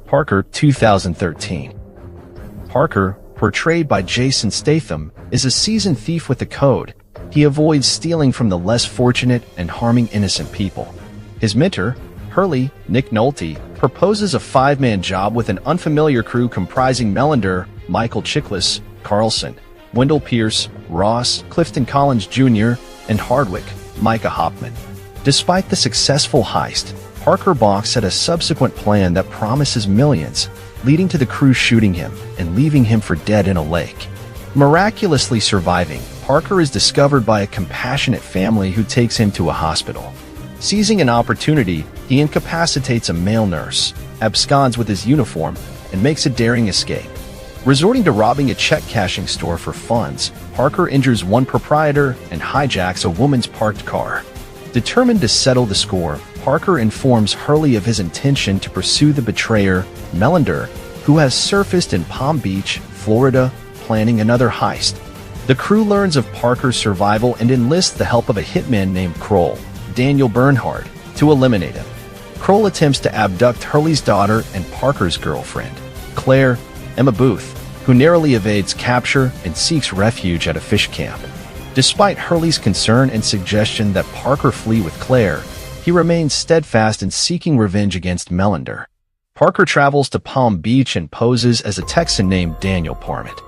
Parker, 2013. Parker, portrayed by Jason Statham, is a seasoned thief with a code. He avoids stealing from the less fortunate and harming innocent people. His mentor, Hurley, Nick Nolte, proposes a five-man job with an unfamiliar crew comprising Melander, Michael Chiklis, Carlson, Wendell Pierce, Ross, Clifton Collins Jr., and Hardwick, Micah Hoffman. Despite the successful heist, Parker balks at a subsequent plan that promises millions, leading to the crew shooting him and leaving him for dead in a lake. Miraculously surviving, Parker is discovered by a compassionate family who takes him to a hospital. Seizing an opportunity, he incapacitates a male nurse, absconds with his uniform, and makes a daring escape. Resorting to robbing a check-cashing store for funds, Parker injures one proprietor and hijacks a woman's parked car. Determined to settle the score, Parker informs Hurley of his intention to pursue the betrayer, Melander, who has surfaced in Palm Beach, Florida, planning another heist. The crew learns of Parker's survival and enlists the help of a hitman named Kroll, Daniel Bernhard, to eliminate him. Kroll attempts to abduct Hurley's daughter and Parker's girlfriend, Claire, Emma Booth, who narrowly evades capture and seeks refuge at a fish camp. Despite Hurley's concern and suggestion that Parker flee with Claire, he remains steadfast in seeking revenge against Melander. Parker travels to Palm Beach and poses as a Texan named Daniel Parmet.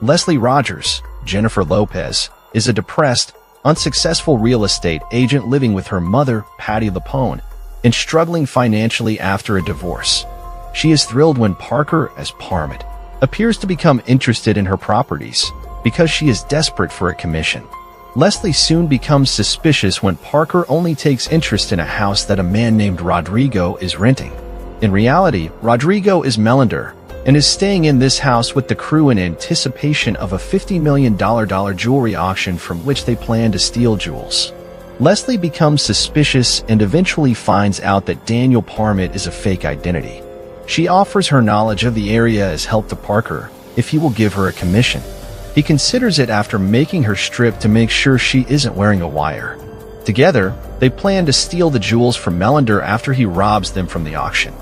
Leslie Rogers, Jennifer Lopez, is a depressed, unsuccessful real estate agent living with her mother, Patty Lapone, and struggling financially after a divorce. She is thrilled when Parker, as Parmet, appears to become interested in her properties because she is desperate for a commission. Leslie soon becomes suspicious when Parker only takes interest in a house that a man named Rodrigo is renting. In reality, Rodrigo is Melander and is staying in this house with the crew in anticipation of a $50 million jewelry auction from which they plan to steal jewels. Leslie becomes suspicious and eventually finds out that Daniel Parmet is a fake identity. She offers her knowledge of the area as help to Parker if he will give her a commission. He considers it after making her strip to make sure she isn't wearing a wire. Together, they plan to steal the jewels from Melander after he robs them from the auction.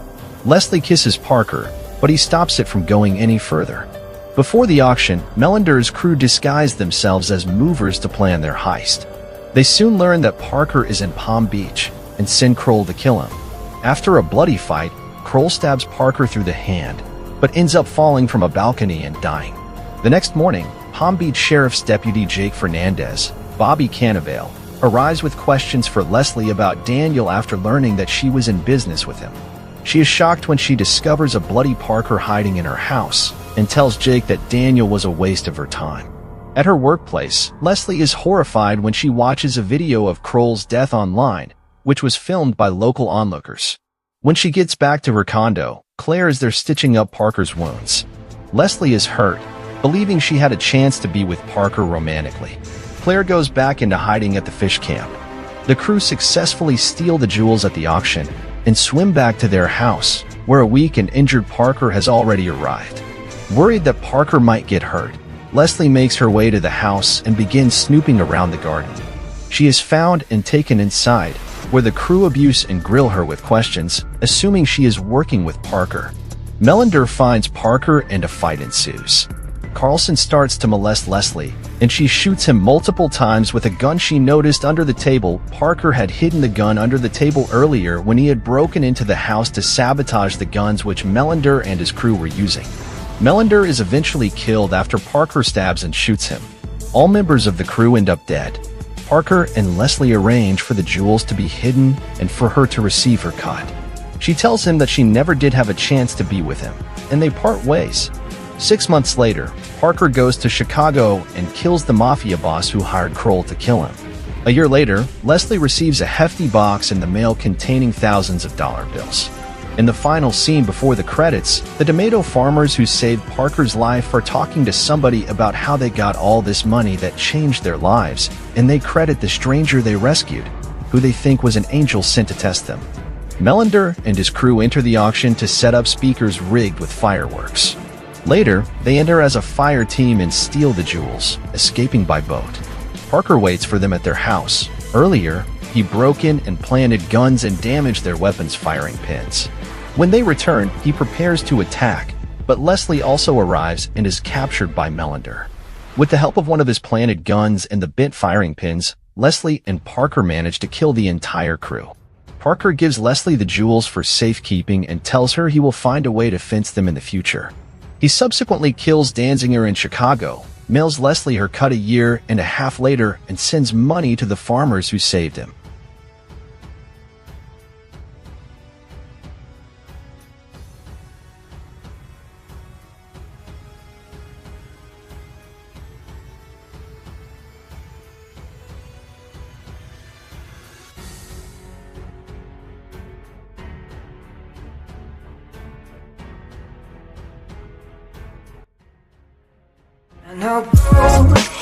Leslie kisses Parker, but he stops it from going any further. Before the auction, Melander's crew disguise themselves as movers to plan their heist. They soon learn that Parker is in Palm Beach and send Kroll to kill him. After a bloody fight, Kroll stabs Parker through the hand, but ends up falling from a balcony and dying. The next morning, Palm Beach Sheriff's Deputy Jake Fernandez, Bobby Cannavale, arrives with questions for Leslie about Daniel after learning that she was in business with him. She is shocked when she discovers a bloody Parker hiding in her house and tells Jake that Daniel was a waste of her time. At her workplace, Leslie is horrified when she watches a video of Kroll's death online, which was filmed by local onlookers. When she gets back to her condo, Claire is there stitching up Parker's wounds. Leslie is hurt, believing she had a chance to be with Parker romantically. Claire goes back into hiding at the fish camp. The crew successfully steal the jewels at the auction and swim back to their house, where a weak and injured Parker has already arrived. Worried that Parker might get hurt, Leslie makes her way to the house and begins snooping around the garden. She is found and taken inside, where the crew abuse and grill her with questions, assuming she is working with Parker. Melander finds Parker and a fight ensues. Carlson starts to molest Leslie, and she shoots him multiple times with a gun she noticed under the table. Parker had hidden the gun under the table earlier when he had broken into the house to sabotage the guns which Melander and his crew were using. Melander is eventually killed after Parker stabs and shoots him. All members of the crew end up dead. Parker and Leslie arrange for the jewels to be hidden and for her to receive her cut. She tells him that she never did have a chance to be with him, and they part ways. 6 months later, Parker goes to Chicago and kills the mafia boss who hired Kroll to kill him. A year later, Leslie receives a hefty box in the mail containing thousands of dollar bills. In the final scene before the credits, the tomato farmers who saved Parker's life are talking to somebody about how they got all this money that changed their lives, and they credit the stranger they rescued, who they think was an angel sent to test them. Melander and his crew enter the auction to set up speakers rigged with fireworks. Later, they enter as a fire team and steal the jewels, escaping by boat. Parker waits for them at their house. Earlier, he broke in and planted guns and damaged their weapons firing pins. When they return, he prepares to attack, but Leslie also arrives and is captured by Melander. With the help of one of his planted guns and the bent firing pins, Leslie and Parker manage to kill the entire crew. Parker gives Leslie the jewels for safekeeping and tells her he will find a way to fence them in the future. He subsequently kills Danziger in Chicago, mails Leslie her cut a year and a half later, and sends money to the farmers who saved him. And I'll go